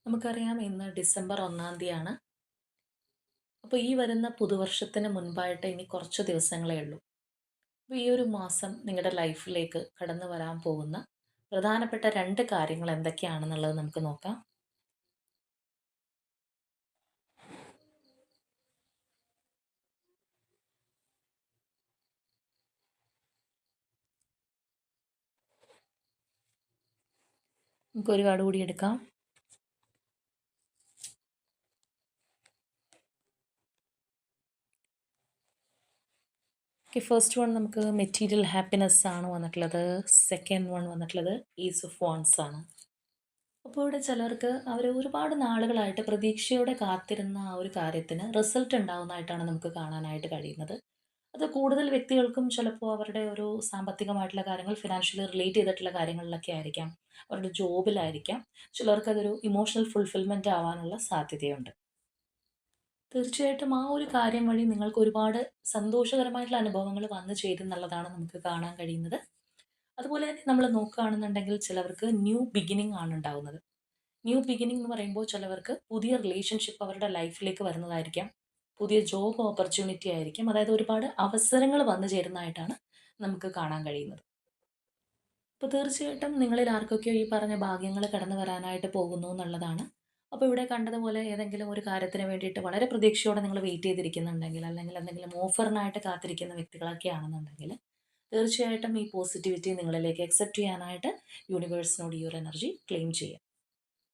നമുക്കറിയാം ഇന്ന് ഡിസംബർ 1-ാം തീയതിയാണ്. അപ്പോൾ ഈ വരുന്ന പുതുവർഷത്തിന് മുൻപായിട്ട് ഇനി കുറച്ച് ദിവസങ്ങളേ ഉള്ളൂ. അപ്പോൾ ഈ ഒരു മാസം നിങ്ങളുടെ ലൈഫിലേക്ക് കടന്നു വരാൻ പോകുന്ന പ്രധാനപ്പെട്ട 2 കാര്യങ്ങൾ എന്തൊക്കെയാണെന്നുള്ളത് നമുക്ക് നോക്കാം. നമുക്ക് ഒരു കാർഡ് കൂടി എടുക്കാം. ഓക്കെ, ഫസ്റ്റ് വൺ നമുക്ക് മെറ്റീരിയൽ ഹാപ്പിനെസ് ആണ് വന്നിട്ടുള്ളത്. സെക്കൻഡ് വൺ വന്നിട്ടുള്ളത് ഈസ് ഓഫ് വാൺസ് ആണ്. അപ്പോൾ ഇവിടെ ചിലർക്ക് അവർ ഒരുപാട് നാളുകളായിട്ട് പ്രതീക്ഷയോടെ കാത്തിരുന്ന ആ ഒരു കാര്യത്തിന് റിസൾട്ട് ഉണ്ടാവുന്നതായിട്ടാണ് നമുക്ക് കാണാനായിട്ട് കഴിയുന്നത്. അത് കൂടുതൽ വ്യക്തികൾക്കും ചിലപ്പോൾ അവരുടെ ഒരു സാമ്പത്തികമായിട്ടുള്ള കാര്യങ്ങൾ, ഫിനാൻഷ്യലി റിലേറ്റ് ചെയ്തിട്ടുള്ള കാര്യങ്ങളിലൊക്കെ ആയിരിക്കാം. അവരുടെ ജോബിലായിരിക്കാം. ചിലർക്കതൊരു ഇമോഷണൽ ഫുൾഫിൽമെൻ്റ് ആവാനുള്ള സാധ്യതയുണ്ട്. തീർച്ചയായിട്ടും ആ ഒരു കാര്യം വഴി നിങ്ങൾക്ക് ഒരുപാട് സന്തോഷകരമായിട്ടുള്ള അനുഭവങ്ങൾ വന്നു ചേരുന്നുള്ളതാണ് നമുക്ക് കാണാൻ കഴിയുന്നത്. അതുപോലെ തന്നെ നമ്മൾ നോക്കുകയാണെന്നുണ്ടെങ്കിൽ ചിലവർക്ക് ന്യൂ ബിഗിനിങ് ആണ് ഉണ്ടാവുന്നത്. ന്യൂ ബിഗിനിങ് എന്ന് പറയുമ്പോൾ ചിലവർക്ക് പുതിയ റിലേഷൻഷിപ്പ് അവരുടെ ലൈഫിലേക്ക് വരുന്നതായിരിക്കാം. പുതിയ ജോബ് ഓപ്പർച്യൂണിറ്റി ആയിരിക്കും. അതായത് ഒരുപാട് അവസരങ്ങൾ വന്നു ചേരുന്നതായിട്ടാണ് നമുക്ക് കാണാൻ കഴിയുന്നത്. അപ്പോൾ തീർച്ചയായിട്ടും നിങ്ങളിൽ ആർക്കൊക്കെയോ ഈ പറഞ്ഞ ഭാഗ്യങ്ങൾ കടന്നു വരാനായിട്ട് പോകുന്നു എന്നുള്ളതാണ്. അപ്പോൾ ഇവിടെ കണ്ടതുപോലെ ഏതെങ്കിലും ഒരു കാര്യത്തിന് വേണ്ടിയിട്ട് വളരെ പ്രതീക്ഷയോടെ നിങ്ങൾ വെയിറ്റ് ചെയ്തിരിക്കുന്നുണ്ടെങ്കിൽ, അല്ലെങ്കിൽ എന്തെങ്കിലും ഓഫറിനായിട്ട് കാത്തിരിക്കുന്ന വ്യക്തികളൊക്കെ ആണെന്നുണ്ടെങ്കിൽ, തീർച്ചയായിട്ടും ഈ പോസിറ്റിവിറ്റി നിങ്ങളിലേക്ക് അക്സെപ്റ്റ് ചെയ്യാനായിട്ട് യൂണിവേഴ്സിനോട് ഈ ഒരു എനർജി ക്ലെയിം ചെയ്യുക.